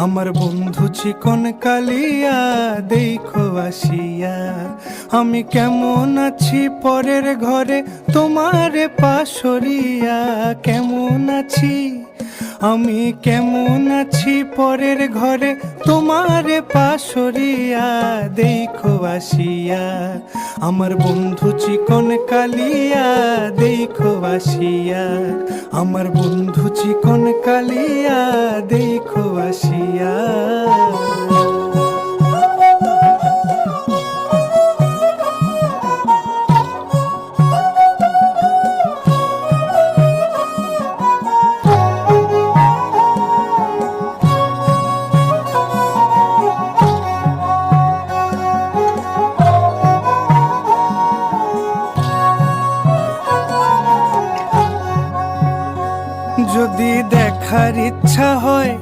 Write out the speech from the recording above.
আমার বন্ধু চিকন কালিয়া দেখো আসিয়া, আমি কেমন আছি পরের ঘরে তোমারে পাশরিয়া। কেমন আছি আমি, কেমন আছি পরের ঘরে তোমারে পাশরিয়া দেখো আসিয়া। আমার বন্ধু চিকন কালিয়া দেখো আসিয়া, আমার বন্ধু চিকন কালিয়া দেখো আসিয়া। যদি দেখার ইচ্ছা হয়